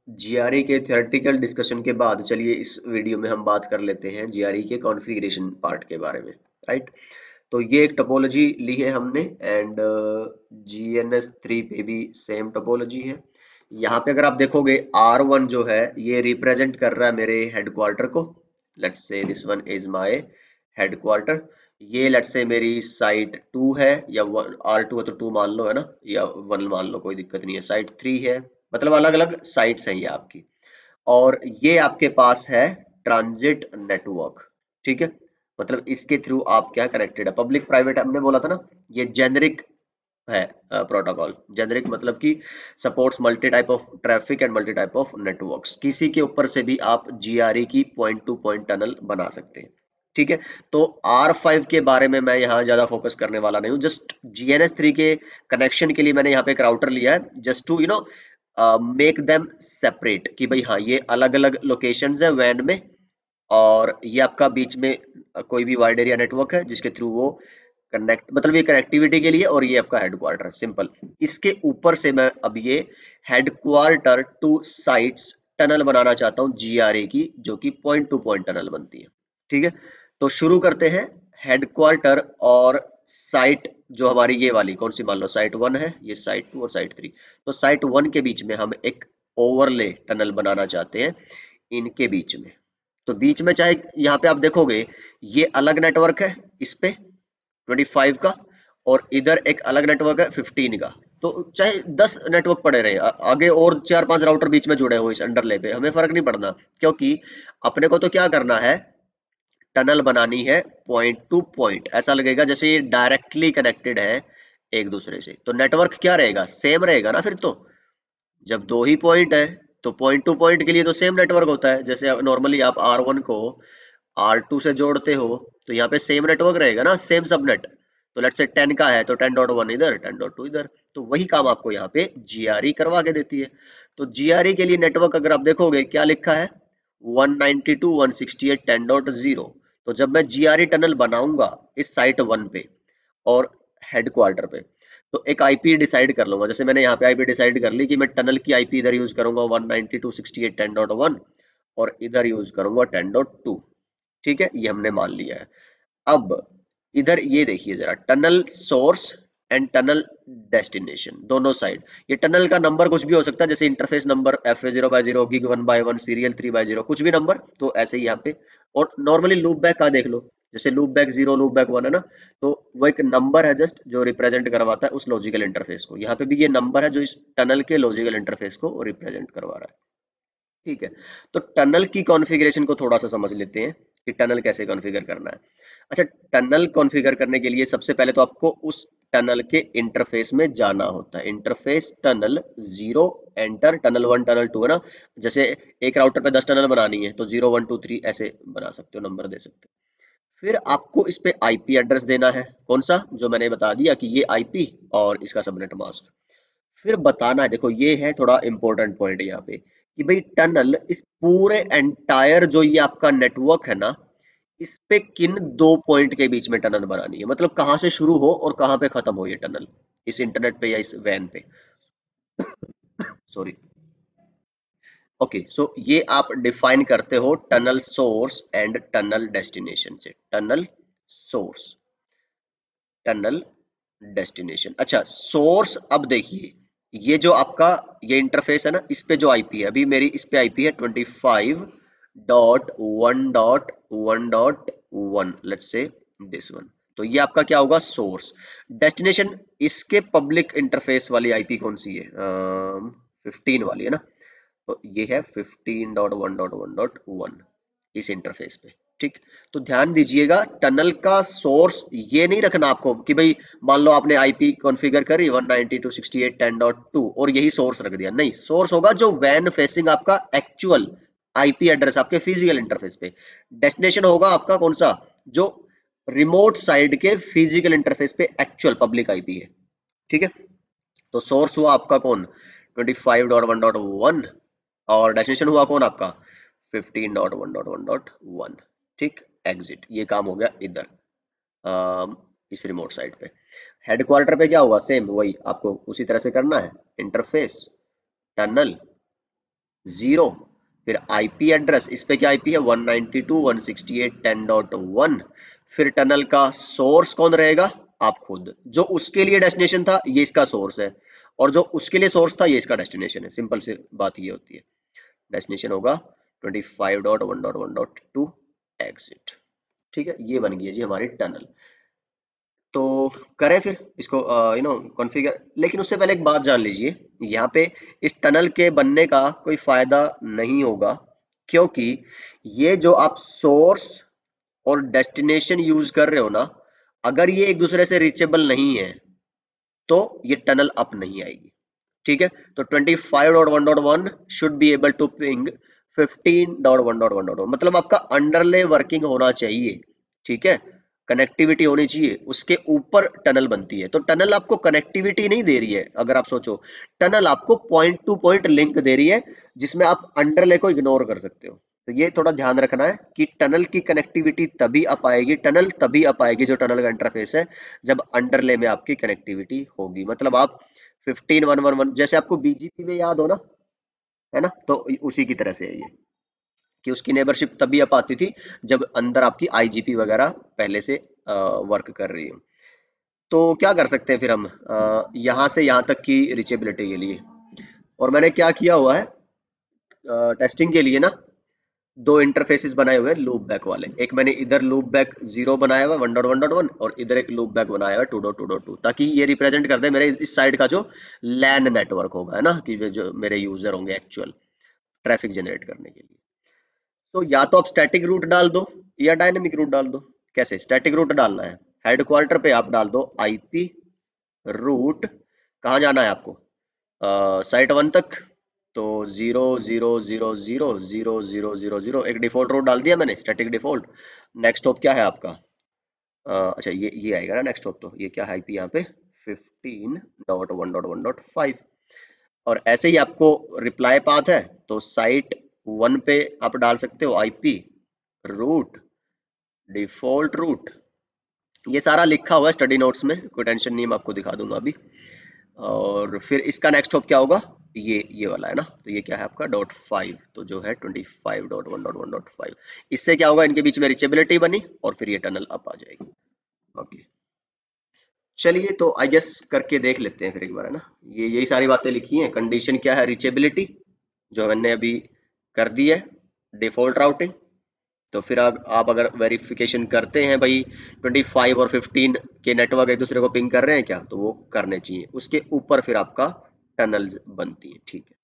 GRE के theoretical discussion के बाद चलिए इस वीडियो में हम बात कर लेते हैं जीआरई के कॉन्फ़िगरेशन पार्ट के बारे में, राइट। तो ये एक टोपोलॉजी ली है हमने एंड GNS3 पे भी सेम टोपोलॉजी है। यहाँ पे अगर आप देखोगे R1 जो है ये रिप्रेजेंट कर रहा है मेरे हेडक्वार्टर को। Let's say this one is my headquarter. ये लेट्स से मेरी साइट 2 है या R2 है तो 2 मान लो, है ना, या 1 मान लो, कोई दिक्कत नहीं है। साइट 3 है, मतलब अलग अलग साइट्स हैं ये आपकी। और ये आपके पास है ट्रांजिट नेटवर्क, ठीक है। मतलब इसके थ्रू आप क्या कनेक्टेड है, पब्लिक प्राइवेट हमने बोला था ना, ये जेनरिक है प्रोटोकॉल। जेनरिक मतलब कि supports multi type of traffic and multi type of networks. किसी के ऊपर से भी आप जीआरई की पॉइंट टू पॉइंट टनल बना सकते हैं, ठीक है। तो R5 के बारे में मैं यहाँ ज्यादा फोकस करने वाला नहीं हूँ, जस्ट GNS3 के कनेक्शन के लिए मैंने यहाँ पे एक राउटर लिया है, just to make them separate, कि भाई हाँ ये अलग अलग लोकेशंस है वैन में, और ये आपका बीच में कोई भी वाइड एरिया नेटवर्क है जिसके थ्रू वो कनेक्ट, मतलब ये कनेक्टिविटी के लिए, और ये आपका हेडक्वार्टर सिंपल। इसके ऊपर से मैं अब ये हेडक्वार्टर टू साइट्स टनल बनाना चाहता हूँ जीआरए की, जो कि पॉइंट टू पॉइंट टनल बनती है, ठीक है। तो शुरू करते हैं। हेडक्वार्टर और साइट जो हमारी ये वाली कौन सी, मान लो साइट 1 है, ये साइट 2 और साइट 3। तो साइट 1 के बीच में हम एक ओवरले टनल बनाना चाहते हैं इनके बीच में। तो बीच में चाहे यहाँ पे आप देखोगे ये अलग नेटवर्क है इस पे 25 का, और इधर एक अलग नेटवर्क है 15 का। तो चाहे 10 नेटवर्क पड़े रहे, आगे और 4-5 राउटर बीच में जुड़े हो इस अंडरले पे, हमें फर्क नहीं पड़ना, क्योंकि अपने को तो क्या करना है, टनल बनानी है पॉइंट टू पॉइंट। ऐसा लगेगा जैसे ये डायरेक्टली कनेक्टेड है एक दूसरे से। तो नेटवर्क क्या रहेगा, सेम रहेगा ना। फिर तो जब दो ही पॉइंट है तो पॉइंट टू पॉइंट के लिए तो सेम नेटवर्क होता है। जैसे नॉर्मली आप R1 को R2 से जोड़ते हो तो यहाँ पे सेम नेटवर्क रहेगा ना, सेम सबनेट। तो लेट्स से 10 का है तो 10.1 इधर, 10.2 इधर। तो वही काम आपको यहाँ पे जीआरई करवा के देती है। तो जीआरई के लिए नेटवर्क अगर आप देखोगे क्या लिखा है, 192.168.10.0। तो जब मैं जीआरई टनल बनाऊंगा इस साइट 1 पे और हेडक्वार्टर पे, तो एक आईपी डिसाइड कर लूंगा। जैसे मैंने यहाँ पे आईपी डिसाइड कर ली कि मैं टनल की आईपी इधर यूज करूंगा 192.168.10.1, और इधर यूज करूंगा 10.2, ठीक है, ये हमने मान लिया है। अब इधर ये देखिए जरा, tunnel source and tunnel destination दोनों साइड। ये टनल का नंबर कुछ भी हो सकता है, जैसे interface number FA0/0, gig 1/1, serial 3/0, कुछ भी नंबर। तो ऐसे ही यहाँ पे, और नॉर्मली लूप बैक का देख लो, जैसे लूप बैक 0, लूप बैक 1 है ना, तो वो एक नंबर है जस्ट जो रिप्रेजेंट करवाता है उस लॉजिकल इंटरफेस को। यहाँ पे भी ये नंबर है जो इस टनल के लॉजिकल इंटरफेस को रिप्रेजेंट करवा रहा है, ठीक है। तो टनल की कॉन्फ़िगरेशन को थोड़ा सा समझ लेते हैं कि टनल कैसे कॉन्फ़िगर करना है। अच्छा, टनल कॉन्फ़िगर करने के लिए सबसे पहले तो आपको उस टनल के इंटरफेस में जाना होता है। Interface tunnel 0 enter, tunnel 1 tunnel 2 है ना। जैसे एक राउटर पे 10 टनल बनानी है तो 0 1 2 3 ऐसे बना सकते हो, नंबर दे सकते हो। फिर आपको इस पे आईपी एड्रेस देना है, कौन सा, जो मैंने बता दिया कि ये आईपी और इसका सबनेट मास्क। फिर बताना है, देखो ये है थोड़ा इंपॉर्टेंट पॉइंट यहाँ पे, कि भाई टनल इस पूरे एंटायर जो ये आपका नेटवर्क है ना, इस पे किन दो पॉइंट के बीच में टनल बनानी है, मतलब कहाँ से शुरू हो और कहाँ पे खत्म हो ये टनल, इस इंटरनेट पे या इस वैन पे। सॉरी। ओके, सो ये आप डिफाइन करते हो tunnel source and tunnel destination से। Tunnel source, tunnel destination. अच्छा, सोर्स, अब देखिए ये जो आपका ये इंटरफेस है ना, इस पे जो आईपी है, अभी मेरी इस पे आईपी है 25.1.1.1, लेट्स से दिस वन। तो ये आपका क्या होगा, सोर्स। डेस्टिनेशन, इसके पब्लिक इंटरफेस वाली आईपी कौन सी है, 15 वाली है ना। तो ये है 15.1.1.1 इस इंटरफेस पे, ठीक। तो ध्यान दीजिएगा, टनल का सोर्स ये नहीं रखना आपको कि भाई मान लो आपने आईपी कॉन्फ़िगर करी 192.168.10.2 और यही सोर्स रख दिया। नहीं, सोर्स होगा जो वैन फेसिंग आपका एक्चुअल आईपी एड्रेस आपके फिजिकल इंटरफेस पे। डेस्टिनेशन होगा आपका कौन सा, जो रिमोट साइड के फिजिकल इंटरफेस पे एक्चुअल पब्लिक आईपी है, ठीक है। तो सोर्स हुआ आपका कौन, 25.1.1, और डेस्टिनेशन हुआ कौन आपका 15.1.1.1, ठीक। एग्जिट, ये काम हो गया इधर इस रिमोट साइट पे। हेडक्वार्टर पे क्या होगा, सेम वही आपको उसी तरह से करना है। इंटरफेस टनल 0, फिर आईपी एड्रेस, इस पे क्या आईपी है 192.168.10.1। फिर टनल का सोर्स कौन रहेगा, आप खुद, जो उसके लिए डेस्टिनेशन था ये इसका सोर्स है, और जो उसके लिए सोर्स था ये इसका डेस्टिनेशन है। सिंपल सी बात ये होती है। डेस्टिनेशन होगा 25.1.1.2 एग्जिट। ठीक है, ये बन गई है जी हमारी टनल। तो करें फिर इसको कॉन्फ़िगर। लेकिन उससे पहले एक बात जान लीजिए, यहाँ पे इस टनल के बनने का कोई फायदा नहीं होगा, क्योंकि ये जो आप सोर्स और डेस्टिनेशन यूज कर रहे हो ना, अगर ये एक दूसरे से रीचेबल नहीं है तो ये टनल अप नहीं आएगी। ठीक है, तो 25.1.1 should be able to ping 15.1.1.1, मतलब आपका अंडरले वर्किंग होना चाहिए। ठीक है, कनेक्टिविटी होनी चाहिए, उसके ऊपर टनल बनती है। तो टनल आपको कनेक्टिविटी नहीं दे रही है, अगर आप सोचो, टनल आपको पॉइंट टू पॉइंट लिंक दे रही है, जिसमें आप अंडरले को इग्नोर कर सकते हो। तो ये थोड़ा ध्यान रखना है कि टनल की कनेक्टिविटी तभी अप आएगी, टनल तभी अप आएगी जो टनल का इंटरफेस है, जब अंडरले में आपकी कनेक्टिविटी होगी। मतलब आप 15.1.1.1 जैसे आपको बीजीपी में याद हो ना, है ना, तो उसी की तरह से है ये, कि उसकी नेबरशिप तभी अप आती थी जब अंदर आपकी आईजीपी वगैरह पहले से वर्क कर रही है। तो क्या कर सकते हैं फिर हम यहाँ से यहाँ तक की रिचेबिलिटी के लिए, और मैंने क्या किया हुआ है टेस्टिंग के लिए ना, दो इंटरफेसेस बनाए हुए हैं लूप बैक वाले। एक मैंने इधर लूप बैक 0 बनाया हुआ 1.1.1, और इधर एक लूप बैक बनाया हुआ 2.2.2, ताकि ये रिप्रेजेंट करते हैं मेरे इस साइड का जो लैन नेटवर्क होगा, है ना, कि जो मेरे यूजर होंगे एक्चुअल ट्रैफिक जनरेट करने के लिए। तो या तो आप स्टैटिक रूट डाल दो या डायनेमिक रूट डाल दो। कैसे, स्टैटिक रूट डालना है, हेडक्वार्टर पे आप डाल दो आईपी रूट, कहाँ जाना है आपको, साइट 1 तक, तो 0 0 0 0 0 0 0 एक डिफॉल्ट रूट डाल दिया मैंने, स्टैटिक डिफॉल्ट। नेक्स्ट हॉप क्या है आपका, अच्छा ये आएगा ना नेक्स्ट हॉप, तो ये क्या है आईपी यहाँ पे 15.1.1.5। और ऐसे ही आपको रिप्लाई पाथ है, तो साइट 1 पे आप डाल सकते हो आईपी रूट डिफॉल्ट रूट, ये सारा लिखा हुआ है स्टडी नोट्स में, कोई टेंशन नहीं, मैं आपको दिखा दूंगा अभी। और फिर इसका नेक्स्ट हॉप क्या होगा, ये वाला है ना, तो ये क्या है आपका .5, तो जो है 25.1.1.5। इससे क्या होगा, इनके बीच में रिचेबिलिटी बनी और फिर ये टनल अप आ जाएगी। ओके, चलिए तो आई गेस करके देख लेते हैं फिर एक बार, है ना। ये यही सारी बातें लिखी हैं। कंडीशन क्या है, रिचेबिलिटी, जो मैंने अभी कर दी है, डिफॉल्ट राउटिंग। तो फिर आप अगर वेरिफिकेशन करते हैं भाई 25 और 15 के नेटवर्क एक दूसरे को पिंग कर रहे हैं क्या, तो वो करने चाहिए, उसके ऊपर फिर आपका टनल्स बनती है। ठीक है।